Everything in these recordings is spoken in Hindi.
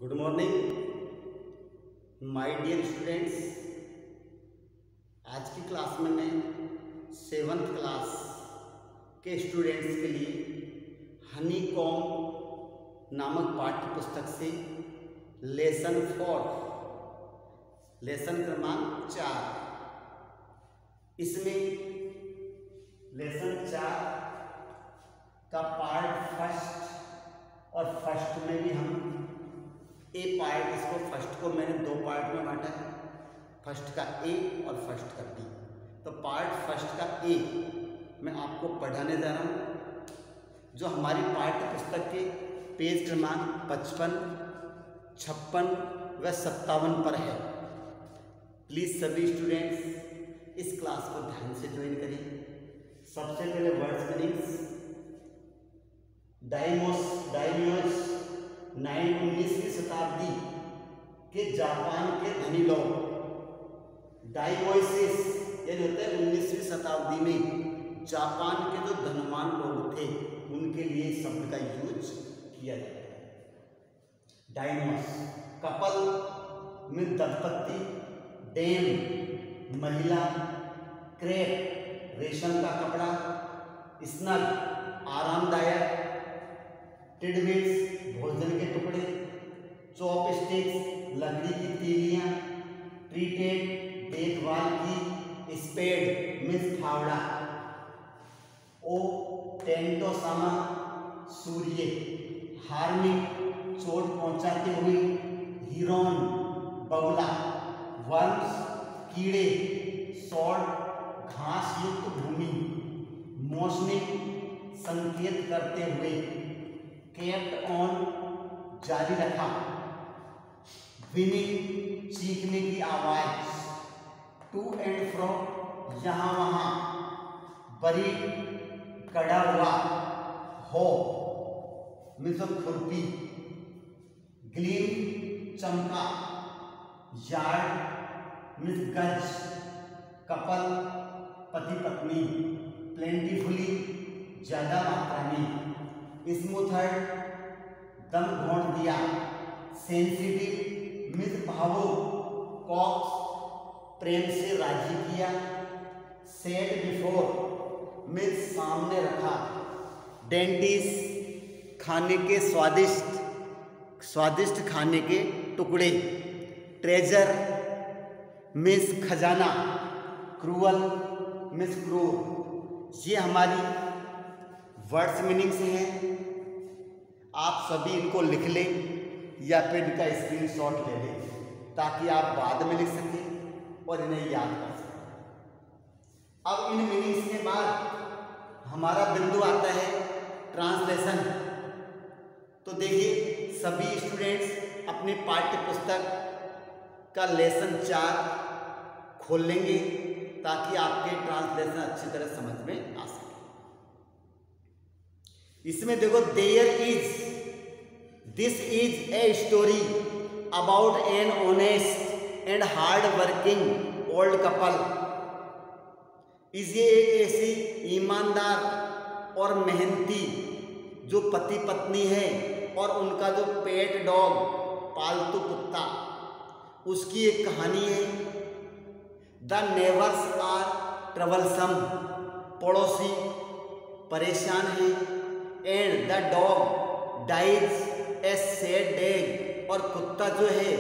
Good morning my dear students. आज की क्लास में मैं 7th क्लास के स्टूडेंट्स के लिए हनीकॉम्ब नामक पाठ्य पुस्तक से लेसन 4 लेसन क्रमांक 4 इसमें लेसन 4 का पार्ट फर्स्ट और फर्स्ट में भी हम ए पार्ट इसको फर्स्ट को मैंने 2 पार्ट में बांटा है, फर्स्ट का ए और फर्स्ट का बी। तो पार्ट फर्स्ट का ए मैं आपको पढ़ाने जा रहा हूँ, जो हमारी पाठ्य पुस्तक के पेज क्रमांक 55, 56 व 57 पर है। प्लीज़ सभी स्टूडेंट्स इस क्लास को ध्यान से ज्वाइन करें। सबसे पहले वर्ड्स मीनिंग्स। डाइमोस 19वीं शताब्दी के जापान के धनी लोग, डाइमोसिस ये होते हैं 19वीं शताब्दी में जापान के जो धनवान लोग थे उनके लिए शब्द का यूज किया जाता है। डाइमोस कपल में दंपति, डेम महिला, क्रेप रेशम का कपड़ा, स्नग आरामदायक, टिडबिट्स भोजन के टुकड़े, चॉपस्टिक्स लकड़ी की तीलियां, ट्रीटेड देखभाल की, स्पेड मीन्स फावड़ा, ओ टेंटोसामा सूर्य, हार्निक चोट पहुंचाते हुए, हीरोन बगुला, वर्म्स कीड़े, सॉल्ट घास युक्त भूमि, मोशनिक संकेत करते हुए, केप्ट ऑन जारी रखा, विनिंग चीखने की आवाज, टू एंड फ्रो यहाँ वहां, बरी कड़ा हुआ, हो मिसम खुरपी, ग्लीम चमका, यार्ड मिस गज, कपल पति पत्नी, प्लेंटीफुली ज्यादा मात्रा में, स्मूथर्ड दम घोंट दिया, सेंसिटिव मिस भावुक, कॉक्स प्रेम से राजी किया, सेट बिफोर मिस सामने रखा, डेंटिस खाने के स्वादिष्ट खाने के टुकड़े, ट्रेजर मिस खजाना, क्रूअल मिस क्रूर। ये हमारी वर्ड्स मीनिंग्स हैं। आप सभी इनको लिख लें या फिर इनका स्क्रीनशॉट ले लें ताकि आप बाद में लिख सकें और इन्हें याद कर सकें। अब इन मीनिंग्स के बाद हमारा बिंदु आता है ट्रांसलेशन। तो देखिए सभी स्टूडेंट्स अपने पाठ्य पुस्तक का लेसन 4 खोल लेंगे ताकि आपके ट्रांसलेशन अच्छी तरह समझ में आ सके। इसमें देखो, this is a story about an honest and hard working old couple. ये एक ऐसी ईमानदार और मेहनती जो पति पत्नी है और उनका जो पेट डॉग पालतू कुत्ता, उसकी एक कहानी है। द नेबर्स आर ट्रबलसम, पड़ोसी परेशान है, and the dog dies a sad death, और कुत्ता जो है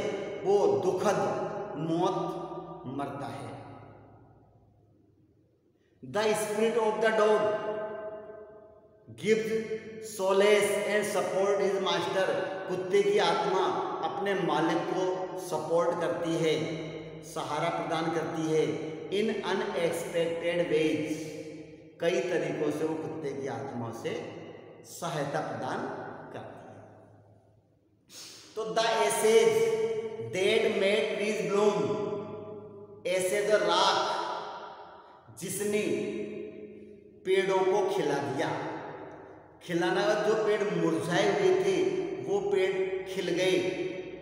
वो दुखद मौत मरता है। The spirit of the dog gives solace and support his master, कुत्ते की आत्मा अपने मालिक को सपोर्ट करती है, सहारा प्रदान करती है। इन अनएक्सपेक्टेड वेज, कई तरीकों से वो कुत्ते की आत्मा से सहायता प्रदान करती है। तो the ashes that made trees bloom, ashes राख जिसने पेड़ों को खिला दिया। खिलाना, जो पेड़ मुरझाए हुए थे वो पेड़ खिल गए,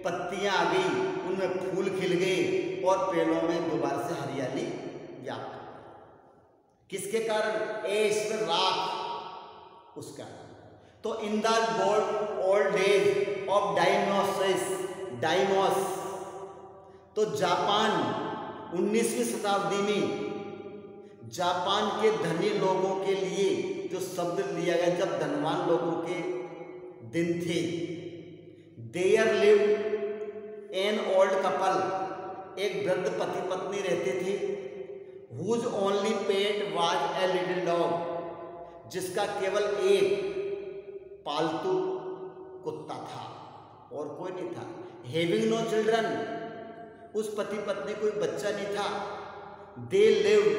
पत्तियां आ गई, उनमें फूल खिल गए और पेड़ों में दोबारा से हरियाली व्याप्त। किसके कारण? एश राख, उसका। तो in the old days of dinosaurs, डाइमोस। तो जापान 19वीं शताब्दी में जापान के धनी लोगों के लिए जो शब्द लिया गया, जब धनवान लोगों के दिन थे, there lived an old couple, एक वृद्ध पति पत्नी रहते थे, whose only pet was a little dog, जिसका केवल एक पालतू कुत्ता था और कोई नहीं था। हैविंग नो चिल्ड्रन, उस पति पत्नी कोई बच्चा नहीं था। They lived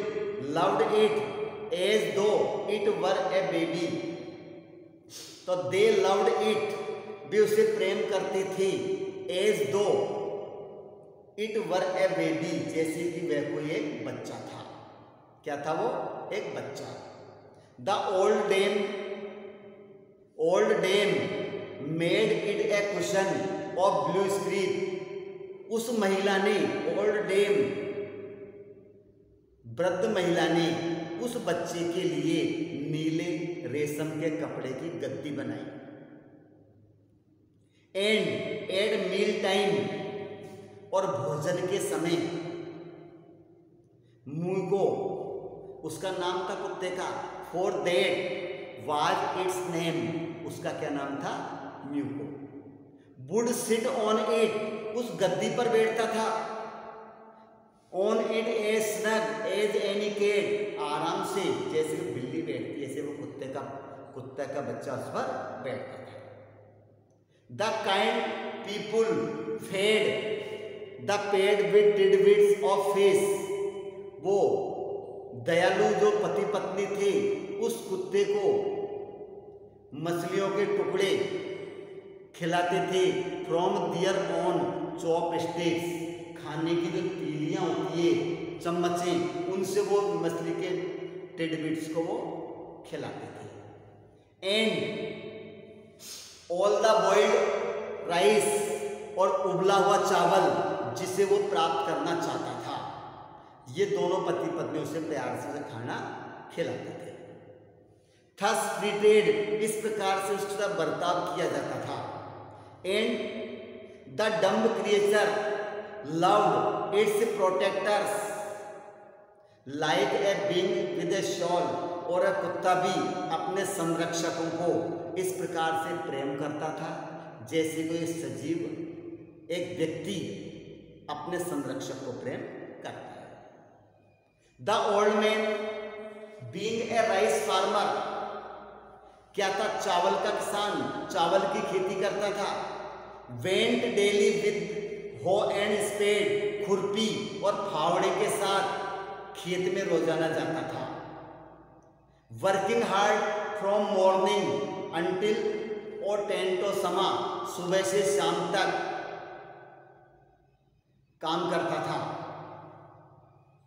loved it as though it were a baby, तो दे लव्ड इट, भी उसे प्रेम करती थी, as though it were a baby, जैसे कि वह कोई एक बच्चा था। क्या था वो? एक बच्चा। The old dame made it a cushion of blue screen, उस महिला ने, ओल्ड डेम वृद्ध महिला ने उस बच्चे के लिए नीले रेशम के कपड़े की गद्दी बनाई। एंड एट मील टाइम, और भोजन के समय, मूको, उसका नाम था कुत्ते का, for that was its name, उसका क्या नाम था? Muko. Would sit on it, उस गद्दी पर बैठता था। On it as snug as any cat, आराम से जैसे बिल्ली बैठती है, ऐसे वो कुत्ते का बच्चा उस पर बैठता था। The kind people fed the pet with tidbits of fish, वो दयालु जो पति पत्नी थे उस कुत्ते को मछलियों के टुकड़े खिलाते थे। From their own chopsticks, खाने की जो तीलियां होती है, चम्मचें, उनसे वो मछली के टिडबिट्स को वो खिलाते थे। And all the boiled rice, और उबला हुआ चावल जिसे वो प्राप्त करना चाहता था, ये दोनों पति पत्नी उसे प्यार से खाना खिलाते थे। थस ट्रीटेड, इस प्रकार से उसके साथ बर्ताव किया जाता था। And the dumb creature loved it's protectors like a being with A shawl, और कुत्ता भी अपने संरक्षकों को इस प्रकार से प्रेम करता था जैसे कोई सजीव एक व्यक्ति अपने संरक्षक को प्रेम करता है। The old man being a rice farmer, क्या था? चावल का किसान, चावल की खेती करता था। वेंट डेली विद हो एंड स्पेड, खुरपी और फावड़े के साथ खेत में रोजाना जाता था। Working hard from morning until और 10 to समा, सुबह से शाम तक काम करता था।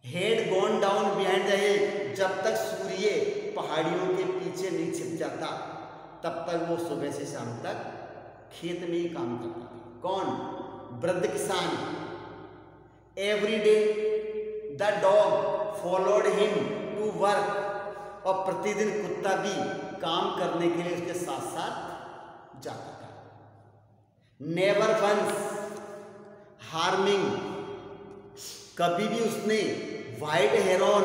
Head gone down behind the हिल, जब तक सूर्य पहाड़ियों के पीछे नहीं छिप जाता तब तक वो सुबह से शाम तक खेत में ही काम करता था। कौन? वृद्ध किसान। Every day the dog followed him to work, और प्रतिदिन कुत्ता भी काम करने के लिए उसके साथ साथ जाता था। नेवर वंस हार्मिंग, कभी भी उसने व्हाइट हेरॉन,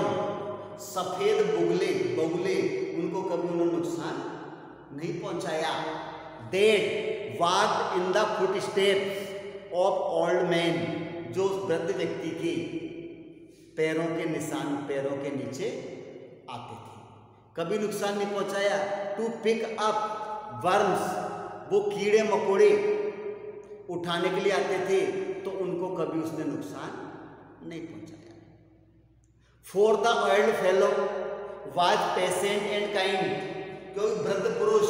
सफेद बगुले, उनको कभी उन्होंने नुकसान नहीं पहुंचाया। That walked in the foot steps of old man, जो वृद्ध व्यक्ति के पैरों के निशान पैरों के नीचे आते थे, कभी नुकसान नहीं पहुंचाया। टू पिक अप वर्म्स, वो कीड़े मकोड़े उठाने के लिए आते थे तो उनको कभी उसने नुकसान नहीं पहुंचाया। For the old fellow was patient and kind, क्योंकि वृद्ध पुरुष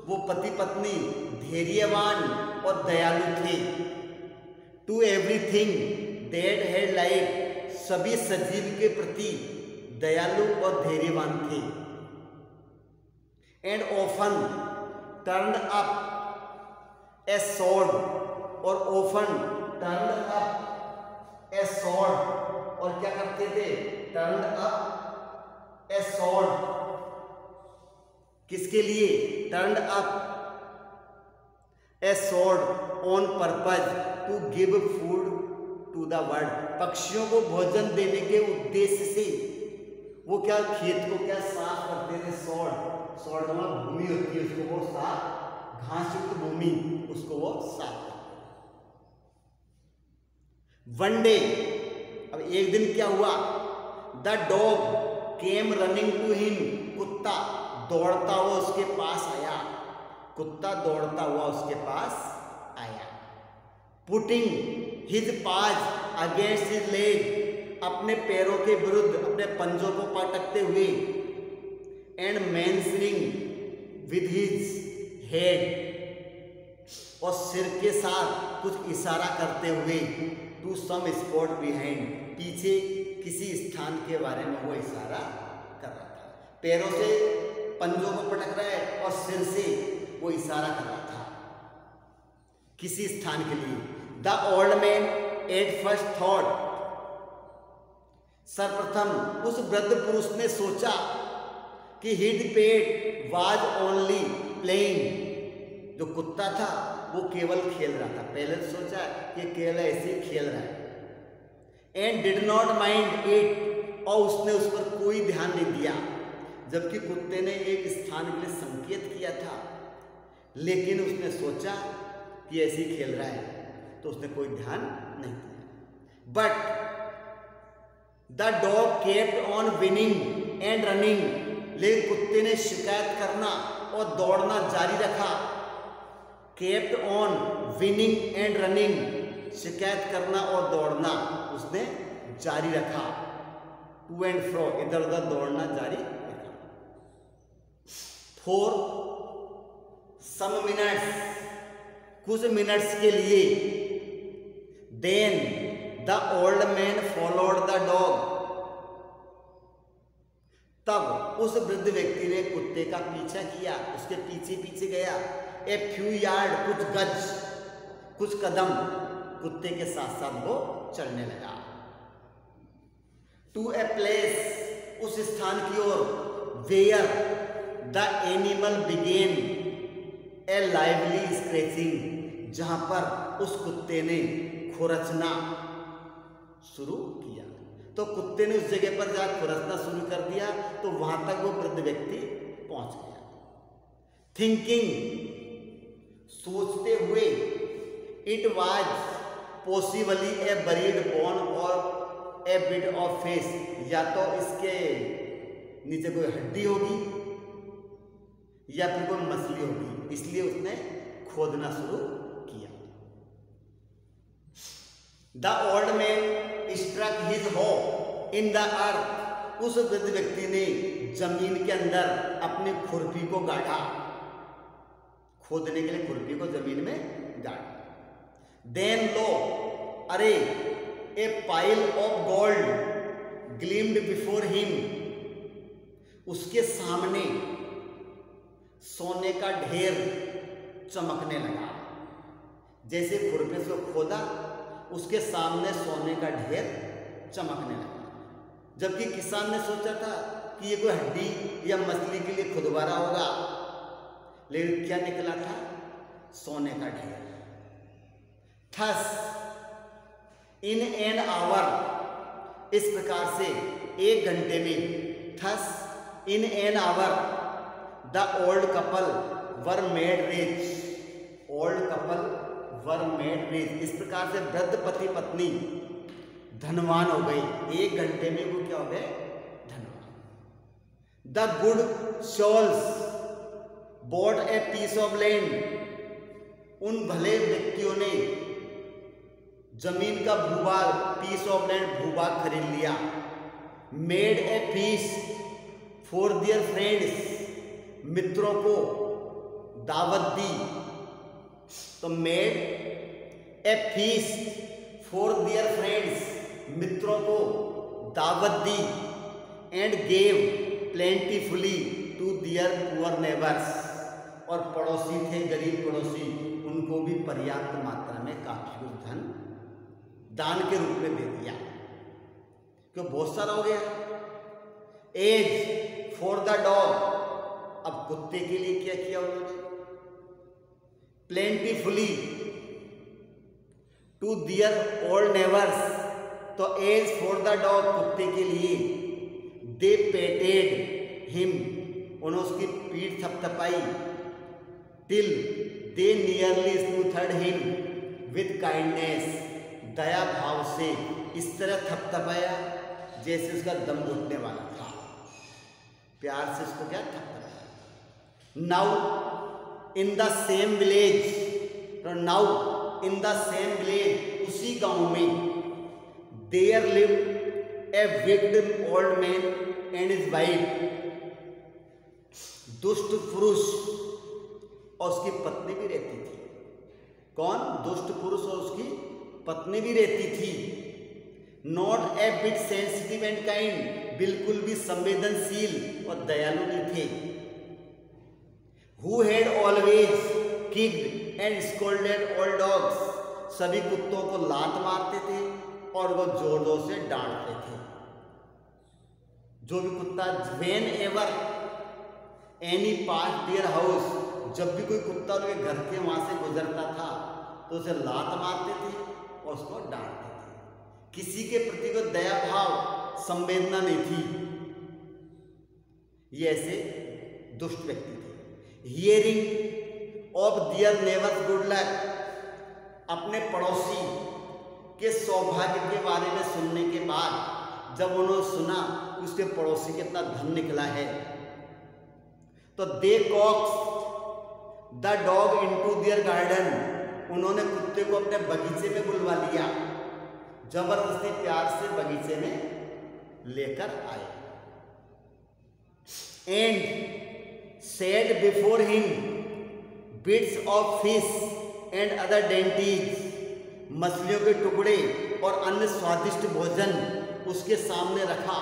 वो पति पत्नी धैर्यवान और दयालु थे। To everything that had life, सभी सजीव के प्रति दयालु और धैर्यवान थे। And often turned up a sword, और often turned up a sword, और क्या करते थे? टर्न्ड अप ए स्वॉर्ड, किसके लिए? Turned up a sword on purpose to give food to the bird. पक्षियों को भोजन देने के उद्देश्य से वो क्या खेत को क्या साफ करते थे। स्वॉर्ड, स्वॉर्ड में भूमि होती है, उसको वो साफ, घास युक्त भूमि उसको वो साफ करते। वन डे, अब एक दिन क्या हुआ, the dog came running to him, कुत्ता दौड़ता हुआ उसके पास आया, कुत्ता दौड़ता हुआ उसके पास आया। पुटिंग हिज पाज अगेंस्ट हिज लेग, अपने पैरों के विरुद्ध अपने पंजों को पटकते हुए, and mentioning with his head, और सिर के साथ कुछ इशारा करते हुए, टू सम स्पॉट बिहाइंड, पीछे किसी स्थान के बारे में वो इशारा कर रहा था। पैरों से पंजों को पटक रहा है और सिर से वो इशारा कर रहा था किसी स्थान के लिए। The old man at first thought, सर्वप्रथम उस वृद्ध पुरुष ने सोचा कि his pet was only playing, जो कुत्ता था वो केवल खेल रहा था। पहले तो सोचा कि केवल ऐसे ही खेल रहा है, and did not mind it, और उसने उस पर कोई ध्यान नहीं दिया। जबकि कुत्ते ने एक स्थान के लिए संकेत किया था, लेकिन उसने सोचा कि ऐसे ही खेल रहा है, तो उसने कोई ध्यान नहीं दिया। But the dog kept on winning and running, लेकिन कुत्ते ने शिकायत करना और दौड़ना जारी रखा। Kept on winning and running, शिकायत करना और दौड़ना उसने जारी रखा। टू एंड फ्रो, इधर उधर दौड़ना जारी रखा। फॉर सम मिनट्स, कुछ मिनट्स के लिए, then the old man followed the dog, तब उस वृद्ध व्यक्ति ने कुत्ते का पीछा किया, उसके पीछे पीछे गया। ए फ्यू यार्ड, कुछ गज, कुछ कदम कुत्ते के साथ साथ वो चलने लगा। टू ए प्लेस, उस स्थान की ओर, where the animal began a lively scratching, जहां पर उस कुत्ते ने खुरचना शुरू किया। तो कुत्ते ने उस जगह पर जाकर खुरचना शुरू कर दिया, तो वहां तक वो वृद्ध व्यक्ति पहुंच गया। थिंकिंग, सोचते हुए, it was possibly A buried bone और ए बिट ऑफ फेस, या तो इसके नीचे कोई हड्डी होगी या फिर कोई मछली होगी, इसलिए उसने खोदना शुरू किया। The old man struck his hoe in the earth, उस वृद्ध व्यक्ति ने जमीन के अंदर अपनी खुरपी को गाड़ा, खोदने के लिए खुरपी को जमीन में गाड़ा। देन लो, अरे, ए pile of gold gleamed before him, उसके सामने सोने का ढेर चमकने लगा। जैसे खुरपी से खोदा, उसके सामने सोने का ढेर चमकने लगा। जबकि किसान ने सोचा था कि ये कोई हड्डी या मछली के लिए खुदवारा होगा, लेकिन क्या निकला था? सोने का ढेर। थस इन एन आवर, इस प्रकार से एक घंटे में, thus in an hour the old couple were made rich, old couple were made rich, इस प्रकार से वृद्ध पति पत्नी धनवान हो गई। एक घंटे में वो क्या हो गए? धनवान। The good souls bought a piece of land, उन भले व्यक्तियों ने जमीन का भूभाग, पीस ऑफ लैंड, भूभाग खरीद लिया। Made a feast for their friends, मित्रों को दावत दी। तो made a feast for their friends, मित्रों को दावत दी। And gave plentifully to their poor neighbours, और पड़ोसी थे, गरीब पड़ोसी, उनको भी पर्याप्त मात्रा में काफी कुछ धन दान के रूप में दे दिया, क्यों बहुत सारा हो गया। एज फॉर द डॉग, अब कुत्ते के लिए क्या किया उन्होंने? plentifully to their old neighbors. तो as for the dog, कुत्ते के लिए, they petted him, उन्होंने उसकी पीठ थपथपाई, till they nearly smoothed him with kindness, दया भाव से इस तरह थपथपाया जैसे उसका दम घुटने वाला था, प्यार से उसको क्या थपथपाया। Now in the same village, तो now in the same village, उसी गांव में, there lived a wicked old man and his wife, दुष्ट पुरुष और उसकी पत्नी भी रहती थी। कौन? दुष्ट पुरुष और उसकी पत्नी भी रहती थी। Not a bit sensitive and kind, बिल्कुल भी संवेदनशील और दयालु नहीं थे। Who had always kicked and scolded all dogs, सभी कुत्तों को लात मारते थे और वो जोर जोर से डांटते थे। जो भी कुत्ता, when ever any pass their house, जब भी कोई कुत्ता उनके घर के वहां से गुजरता था तो उसे लात मारते थे और उसको डांटते थे। किसी के प्रति कोई दया भाव, संवेदना नहीं थी। ये ऐसे दुष्ट व्यक्ति थे। Hearing of their neighbours good luck, अपने पड़ोसी के सौभाग्य के बारे में सुनने के बाद जब उन्होंने सुना कि उसके पड़ोसी कितना धन निकला है, तो they coax the dog into their garden, उन्होंने कुत्ते को अपने बगीचे में बुलवा लिया, जबरदस्ती प्यार से बगीचे में लेकर आए। And said before him bits of fish and other dainties, मछलियों के टुकड़े और अन्य स्वादिष्ट भोजन उसके सामने रखा।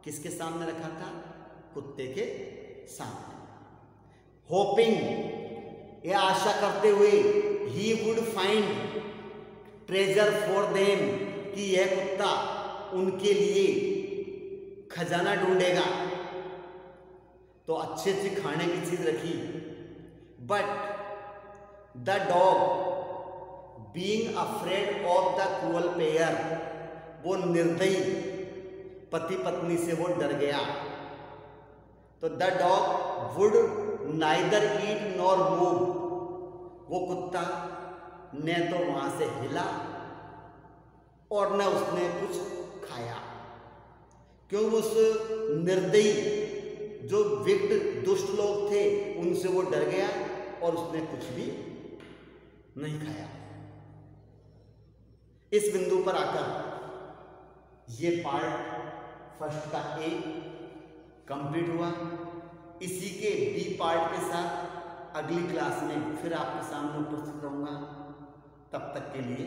किसके सामने रखा था? कुत्ते के सामने। होपिंग, यह आशा करते हुए, he would find treasure for them, कि यह कुत्ता उनके लिए खजाना ढूंढेगा। तो अच्छी अच्छी खाने की चीज रखी। But the dog being afraid of the cruel pair, वो निर्दयी पति पत्नी से वो डर गया। तो the dog would neither eat nor move, वो कुत्ता न तो वहां से हिला और न उसने कुछ खाया, क्योंकि उस निर्दयी जो विक्ड दुष्ट लोग थे उनसे वो डर गया और उसने कुछ भी नहीं खाया। इस बिंदु पर आकर ये पार्ट फर्स्ट का ए कंप्लीट हुआ। इसी के बी पार्ट के साथ अगली क्लास में फिर आपके सामने उपस्थित रहूंगा। तब तक के लिए